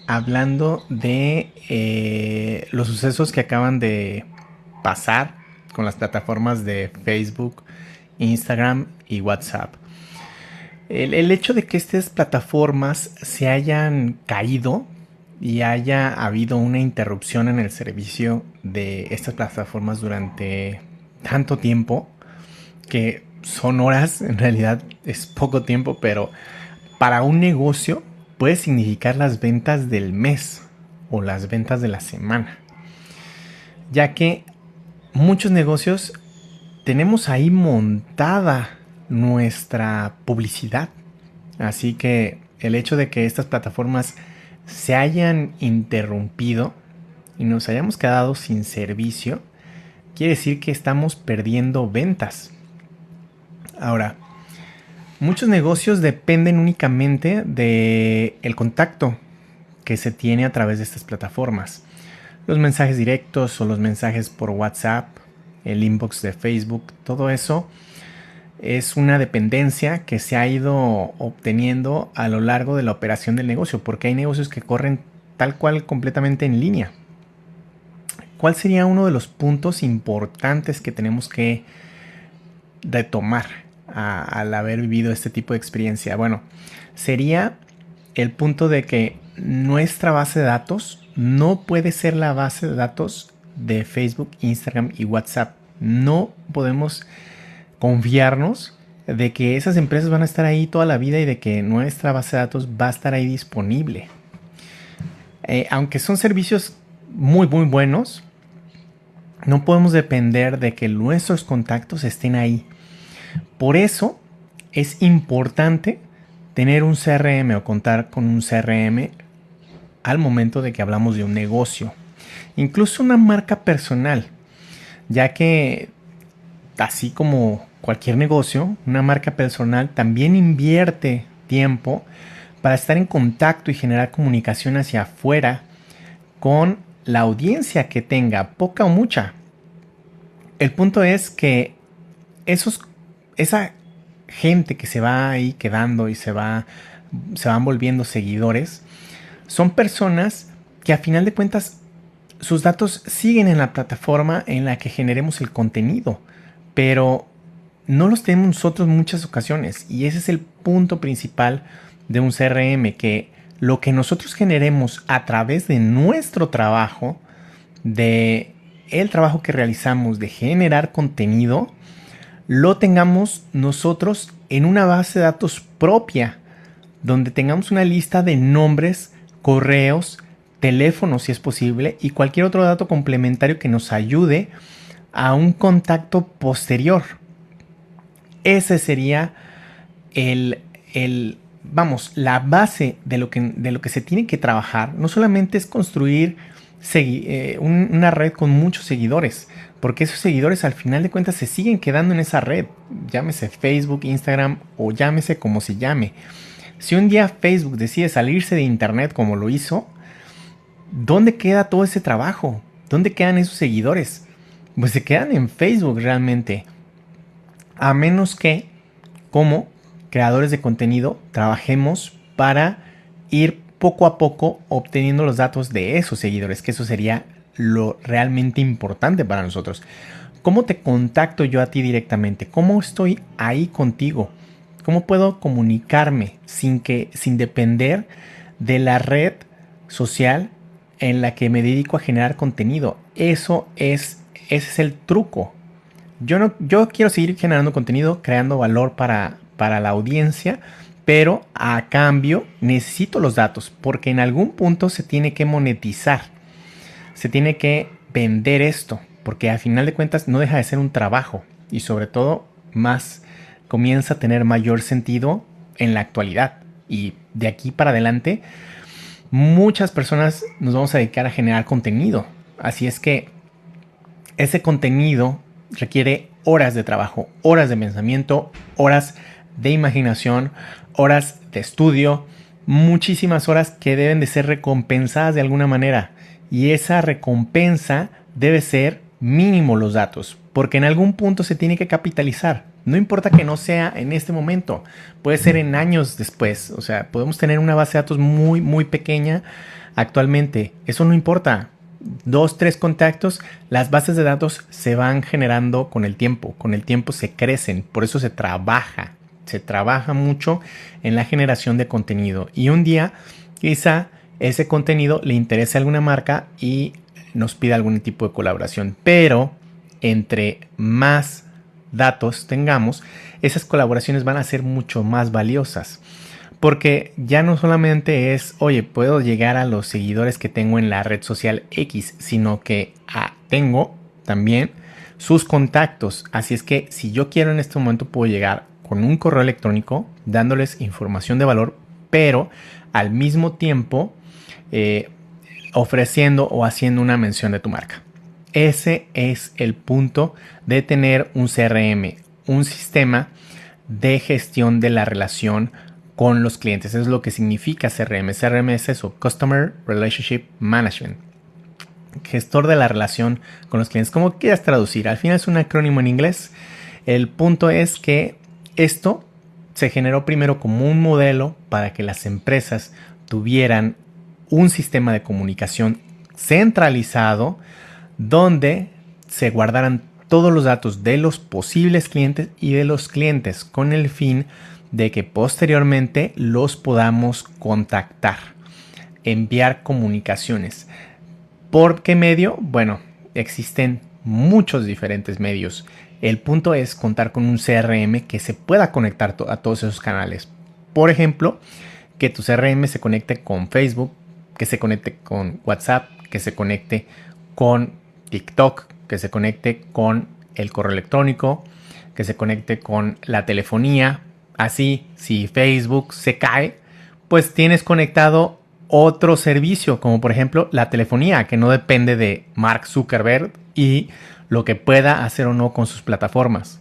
Hablando de los sucesos que acaban de pasar con las plataformas de Facebook, Instagram y WhatsApp. El hecho de que estas plataformas se hayan caído y haya habido una interrupción en el servicio de estas plataformas durante tanto tiempo, que son horas, en realidad es poco tiempo, pero para un negocio puede significar las ventas del mes o las ventas de la semana, ya que muchos negocios tenemos ahí montada nuestra publicidad. Así que el hecho de que estas plataformas se hayan interrumpido y nos hayamos quedado sin servicio, quiere decir que estamos perdiendo ventas. Ahora, muchos negocios dependen únicamente del contacto que se tiene a través de estas plataformas. Los mensajes directos o los mensajes por WhatsApp, el inbox de Facebook, todo eso es una dependencia que se ha ido obteniendo a lo largo de la operación del negocio, porque hay negocios que corren tal cual completamente en línea. ¿Cuál sería uno de los puntos importantes que tenemos que retomar al haber vivido este tipo de experiencia? Bueno, sería el punto de que nuestra base de datos no puede ser la base de datos de Facebook, Instagram y WhatsApp. No podemos confiarnos de que esas empresas van a estar ahí toda la vida y de que nuestra base de datos va a estar ahí disponible. Aunque son servicios muy buenos, no podemos depender de que nuestros contactos estén ahí. Por eso es importante tener un CRM o contar con un CRM al momento de que hablamos de un negocio. Incluso una marca personal, ya que así como cualquier negocio, una marca personal también invierte tiempo para estar en contacto y generar comunicación hacia afuera con la audiencia que tenga, poca o mucha. El punto es que esa gente que se va ahí quedando y se van volviendo seguidores, son personas que a final de cuentas sus datos siguen en la plataforma en la que generemos el contenido, pero no los tenemos nosotros en muchas ocasiones, y ese es el punto principal de un CRM, que lo que nosotros generemos a través de nuestro trabajo, de el trabajo que realizamos de generar contenido, lo tengamos nosotros en una base de datos propia, donde tengamos una lista de nombres, correos, teléfonos si es posible, y cualquier otro dato complementario que nos ayude a un contacto posterior. Ese sería la base de lo que se tiene que trabajar. No solamente es construir una red con muchos seguidores, porque esos seguidores al final de cuentas se siguen quedando en esa red, llámese Facebook, Instagram o llámese como se llame. Si un día Facebook decide salirse de internet como lo hizo, ¿dónde queda todo ese trabajo? ¿Dónde quedan esos seguidores? Pues se quedan en Facebook realmente, a menos que como creadores de contenido trabajemos para ir poco a poco obteniendo los datos de esos seguidores, que eso sería lo realmente importante para nosotros. ¿Cómo te contacto yo a ti directamente? ¿Cómo estoy ahí contigo? ¿Cómo puedo comunicarme sin depender de la red social en la que me dedico a generar contenido? Ese es el truco. Yo quiero seguir generando contenido, creando valor para la audiencia, pero a cambio necesito los datos, porque en algún punto se tiene que monetizar, se tiene que vender esto, porque a final de cuentas no deja de ser un trabajo, y sobre todo más comienza a tener mayor sentido en la actualidad, y de aquí para adelante muchas personas nos vamos a dedicar a generar contenido. Así es que ese contenido requiere horas de trabajo, horas de pensamiento, horas de imaginación, horas de estudio, muchísimas horas que deben de ser recompensadas de alguna manera. Y esa recompensa debe ser mínimo los datos, porque en algún punto se tiene que capitalizar. No importa que no sea en este momento, puede ser en años después. O sea, podemos tener una base de datos muy, muy pequeña actualmente. Eso no importa. 2, 3 contactos, las bases de datos se van generando con el tiempo se crecen, por eso se trabaja mucho en la generación de contenido y un día quizá ese contenido le interese a alguna marca y nos pida algún tipo de colaboración, pero entre más datos tengamos, esas colaboraciones van a ser mucho más valiosas. Porque ya no solamente es, oye, puedo llegar a los seguidores que tengo en la red social X, sino que tengo también sus contactos. Así es que si yo quiero en este momento puedo llegar con un correo electrónico dándoles información de valor, pero al mismo tiempo ofreciendo o haciendo una mención de tu marca. Ese es el punto de tener un CRM, un sistema de gestión de la relación con los clientes. Eso es lo que significa CRM. CRM es eso, Customer Relationship Management. Gestor de la relación con los clientes. Como quieras traducir, al final es un acrónimo en inglés. El punto es que esto se generó primero como un modelo para que las empresas tuvieran un sistema de comunicación centralizado donde se guardaran todos los datos de los posibles clientes y de los clientes con el fin de que posteriormente los podamos contactar, enviar comunicaciones. ¿Por qué medio? Bueno, existen muchos diferentes medios. El punto es contar con un CRM que se pueda conectar a todos esos canales. Por ejemplo, que tu CRM se conecte con Facebook, que se conecte con WhatsApp, que se conecte con TikTok, que se conecte con el correo electrónico, que se conecte con la telefonía. Así, si Facebook se cae, pues tienes conectado otro servicio, como por ejemplo la telefonía, que no depende de Mark Zuckerberg y lo que pueda hacer o no con sus plataformas.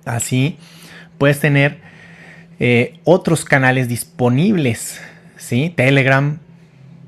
Así, puedes tener otros canales disponibles, ¿sí? Telegram.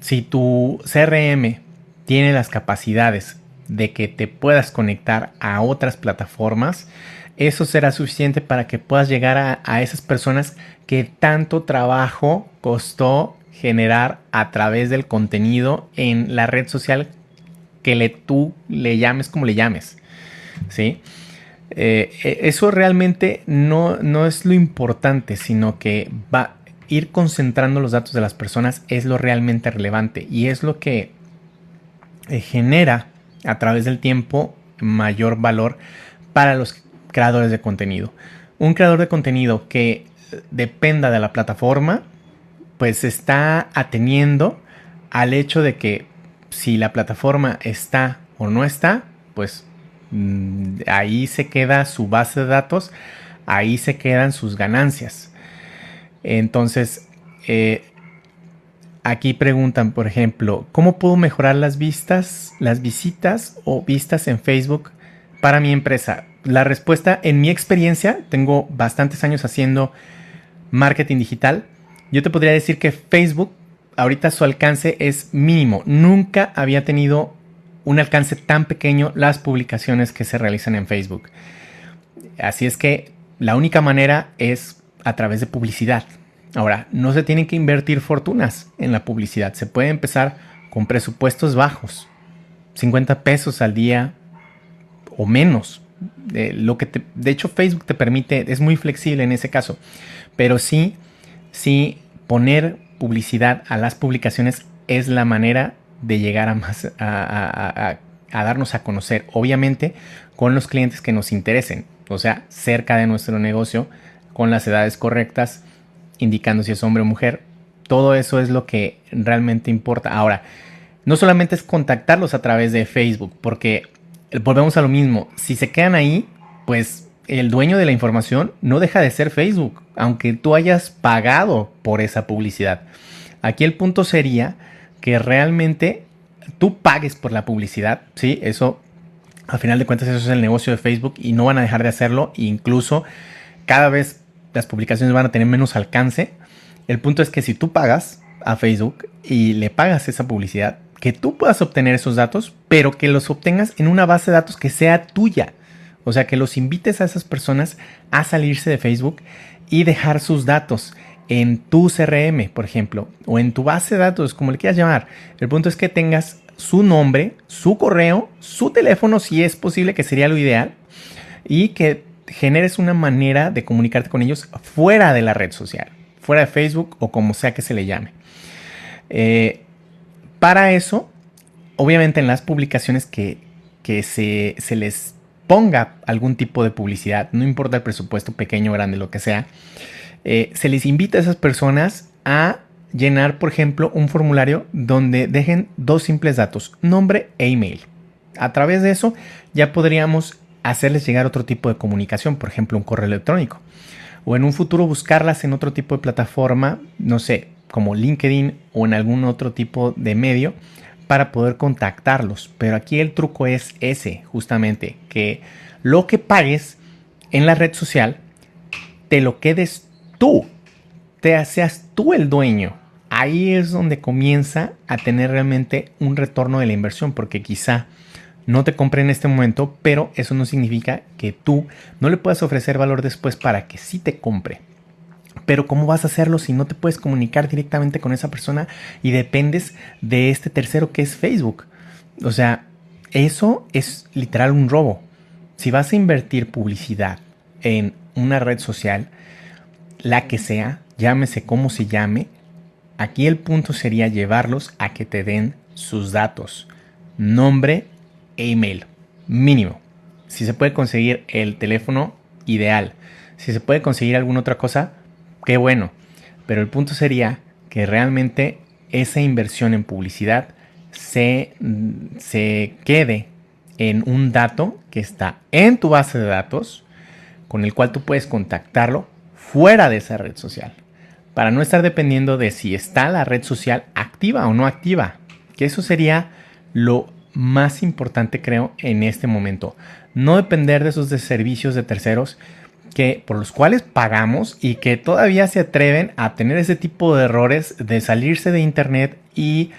Si tu CRM tiene las capacidades de que te puedas conectar a otras plataformas, eso será suficiente para que puedas llegar a esas personas que tanto trabajo costó generar a través del contenido en la red social que tú le llames como le llames, ¿sí? Eso realmente no es lo importante, sino que va a ir concentrando los datos de las personas es lo realmente relevante y es lo que genera a través del tiempo mayor valor para los creadores de contenido. Un creador de contenido que dependa de la plataforma, pues está ateniendo al hecho de que si la plataforma está o no está, pues ahí se queda su base de datos, ahí se quedan sus ganancias. Entonces, aquí preguntan, por ejemplo, ¿cómo puedo mejorar las visitas o vistas en Facebook para mi empresa? La respuesta, en mi experiencia, tengo bastantes años haciendo marketing digital. Yo te podría decir que Facebook, ahorita su alcance es mínimo. Nunca había tenido un alcance tan pequeño las publicaciones que se realizan en Facebook. Así es que la única manera es a través de publicidad. Ahora, no se tienen que invertir fortunas en la publicidad. Se puede empezar con presupuestos bajos, 50 pesos al día o menos. De hecho, Facebook te permite, es muy flexible en ese caso, pero sí poner publicidad a las publicaciones es la manera de llegar a darnos a conocer, obviamente con los clientes que nos interesen, o sea, cerca de nuestro negocio, con las edades correctas, indicando si es hombre o mujer. Todo eso es lo que realmente importa. Ahora, no solamente es contactarlos a través de Facebook, porque volvemos a lo mismo. Si se quedan ahí, pues el dueño de la información no deja de ser Facebook, aunque tú hayas pagado por esa publicidad. Aquí el punto sería que realmente tú pagues por la publicidad, ¿sí? Eso, a final de cuentas, eso es el negocio de Facebook y no van a dejar de hacerlo. Incluso cada vez las publicaciones van a tener menos alcance. El punto es que si tú pagas a Facebook y le pagas esa publicidad, que tú puedas obtener esos datos, pero que los obtengas en una base de datos que sea tuya. O sea, que los invites a esas personas a salirse de Facebook y dejar sus datos en tu CRM, por ejemplo, o en tu base de datos, como le quieras llamar. El punto es que tengas su nombre, su correo, su teléfono, si es posible, que sería lo ideal, y que generes una manera de comunicarte con ellos fuera de la red social, fuera de Facebook o como sea que se le llame. Para eso, obviamente en las publicaciones que se les ponga algún tipo de publicidad, no importa el presupuesto, pequeño, grande, lo que sea, se les invita a esas personas a llenar, por ejemplo, un formulario donde dejen 2 simples datos, nombre e email. A través de eso ya podríamos hacerles llegar otro tipo de comunicación, por ejemplo, un correo electrónico. O en un futuro buscarlas en otro tipo de plataforma, no sé, como LinkedIn o en algún otro tipo de medio para poder contactarlos. Pero aquí el truco es ese, justamente, que lo que pagues en la red social te lo quedes tú, seas tú el dueño. Ahí es donde comienza a tener realmente un retorno de la inversión, porque quizá no te compre en este momento, pero eso no significa que tú no le puedas ofrecer valor después para que sí te compre. Pero ¿cómo vas a hacerlo si no te puedes comunicar directamente con esa persona y dependes de este tercero que es Facebook? O sea, eso es literal un robo. Si vas a invertir publicidad en una red social, la que sea, llámese como se llame, aquí el punto sería llevarlos a que te den sus datos, nombre e email, mínimo. Si se puede conseguir el teléfono, ideal. Si se puede conseguir alguna otra cosa, qué bueno. Pero el punto sería que realmente esa inversión en publicidad se quede en un dato que está en tu base de datos, con el cual tú puedes contactarlo fuera de esa red social, para no estar dependiendo de si está la red social activa o no activa, que eso sería lo más importante, creo, en este momento. No depender de esos servicios de terceros que por los cuales pagamos y que todavía se atreven a tener ese tipo de errores de salirse de internet y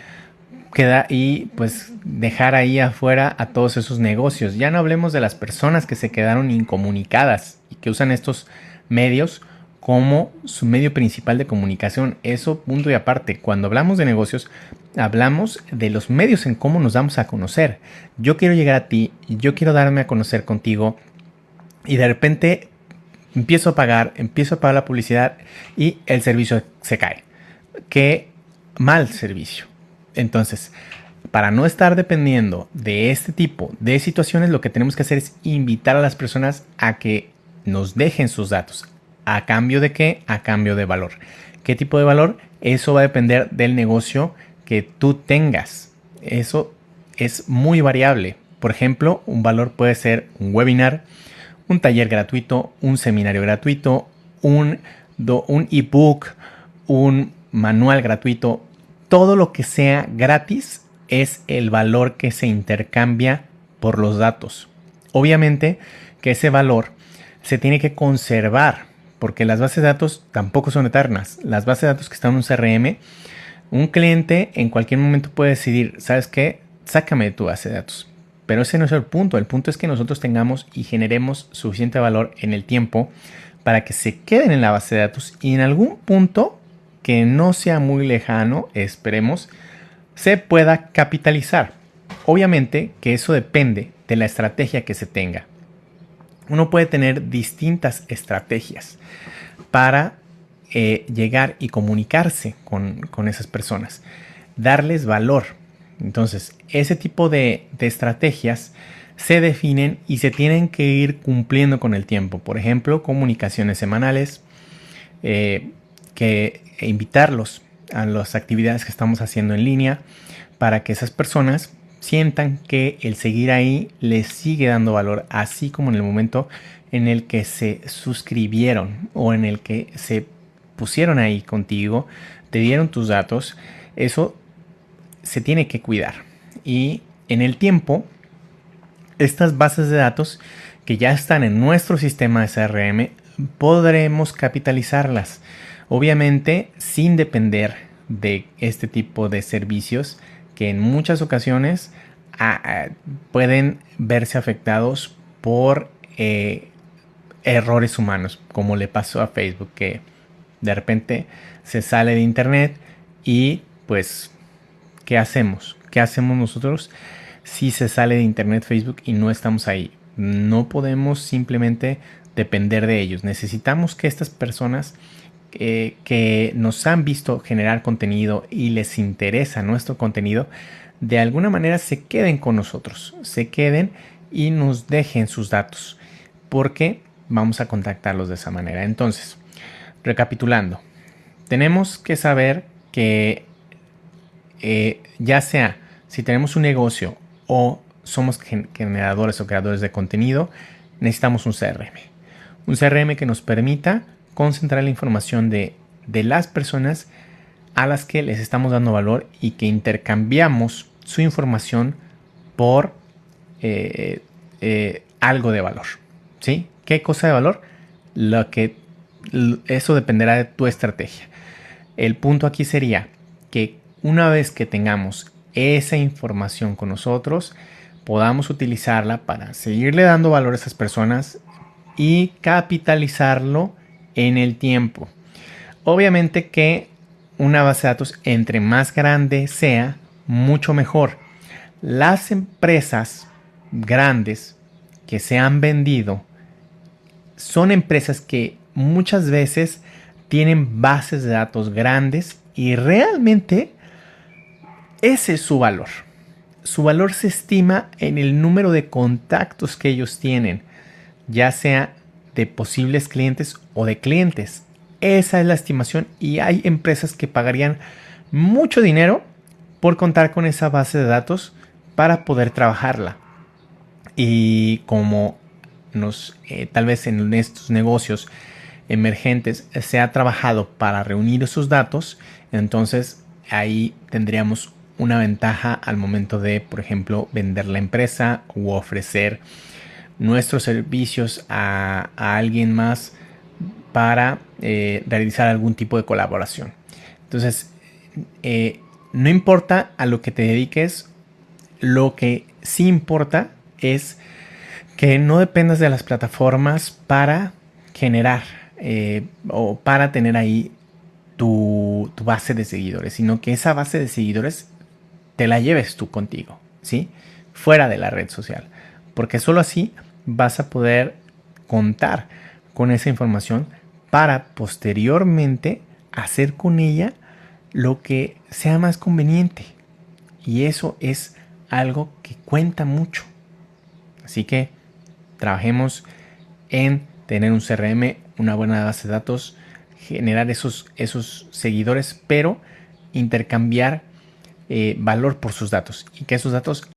pues dejar ahí afuera a todos esos negocios. Ya no hablemos de las personas que se quedaron incomunicadas y que usan estos medios como su medio principal de comunicación. Eso punto y aparte. Cuando hablamos de negocios, hablamos de los medios en cómo nos damos a conocer. Yo quiero llegar a ti, yo quiero darme a conocer contigo y de repente empiezo a pagar la publicidad y el servicio se cae. Qué mal servicio. Entonces, para no estar dependiendo de este tipo de situaciones, lo que tenemos que hacer es invitar a las personas a que nos dejen sus datos. ¿A cambio de qué? A cambio de valor. ¿Qué tipo de valor? Eso va a depender del negocio que tú tengas. Eso es muy variable. Por ejemplo, un valor puede ser un webinar, un taller gratuito, un seminario gratuito, un ebook, un manual gratuito. Todo lo que sea gratis es el valor que se intercambia por los datos. Obviamente que ese valor se tiene que conservar, porque las bases de datos tampoco son eternas. Las bases de datos que están en un CRM, un cliente en cualquier momento puede decidir, ¿sabes qué? Sácame de tu base de datos. Pero ese no es el punto. El punto es que nosotros tengamos y generemos suficiente valor en el tiempo para que se queden en la base de datos y en algún punto que no sea muy lejano, esperemos, se pueda capitalizar. Obviamente que eso depende de la estrategia que se tenga. Uno puede tener distintas estrategias para llegar y comunicarse con esas personas, darles valor. Entonces, ese tipo de estrategias se definen y se tienen que ir cumpliendo con el tiempo. Por ejemplo, comunicaciones semanales, que invitarlos a las actividades que estamos haciendo en línea para que esas personas sientan que el seguir ahí les sigue dando valor, así como en el momento en el que se suscribieron o en el que se pusieron ahí contigo, te dieron tus datos. Eso se tiene que cuidar y en el tiempo estas bases de datos que ya están en nuestro sistema de CRM podremos capitalizarlas, obviamente sin depender de este tipo de servicios que en muchas ocasiones pueden verse afectados por errores humanos, como le pasó a Facebook, que de repente se sale de internet y pues, ¿qué hacemos? ¿Qué hacemos nosotros si se sale de internet Facebook y no estamos ahí? No podemos simplemente depender de ellos. Necesitamos que estas personas que nos han visto generar contenido y les interesa nuestro contenido, de alguna manera se queden con nosotros, se queden y nos dejen sus datos, porque vamos a contactarlos de esa manera. Entonces, recapitulando, tenemos que saber que ya sea si tenemos un negocio o somos generadores o creadores de contenido, necesitamos un CRM. Un CRM que nos permita concentrar la información de las personas a las que les estamos dando valor y que intercambiamos su información por algo de valor. ¿Sí? ¿Qué cosa de valor? Eso dependerá de tu estrategia. El punto aquí sería que una vez que tengamos esa información con nosotros, podamos utilizarla para seguirle dando valor a esas personas y capitalizarlo en el tiempo. Obviamente que una base de datos, entre más grande sea, mucho mejor. Las empresas grandes que se han vendido son empresas que muchas veces tienen bases de datos grandes y realmente ese es su valor. Su valor se estima en el número de contactos que ellos tienen, ya sea de posibles clientes o de clientes. Esa es la estimación y hay empresas que pagarían mucho dinero por contar con esa base de datos para poder trabajarla. Y como tal vez en estos negocios emergentes se ha trabajado para reunir esos datos, entonces ahí tendríamos una ventaja al momento de, por ejemplo, vender la empresa u ofrecer nuestros servicios a alguien más para realizar algún tipo de colaboración. Entonces, no importa a lo que te dediques, lo que sí importa es que no dependas de las plataformas para generar o para tener ahí tu base de seguidores, sino que esa base de seguidores te la lleves tú contigo, ¿sí? Fuera de la red social, porque solo así vas a poder contar con esa información para posteriormente hacer con ella lo que sea más conveniente. Y eso es algo que cuenta mucho. Así que trabajemos en tener un CRM, una buena base de datos, generar esos seguidores, pero intercambiar valor por sus datos y que esos datos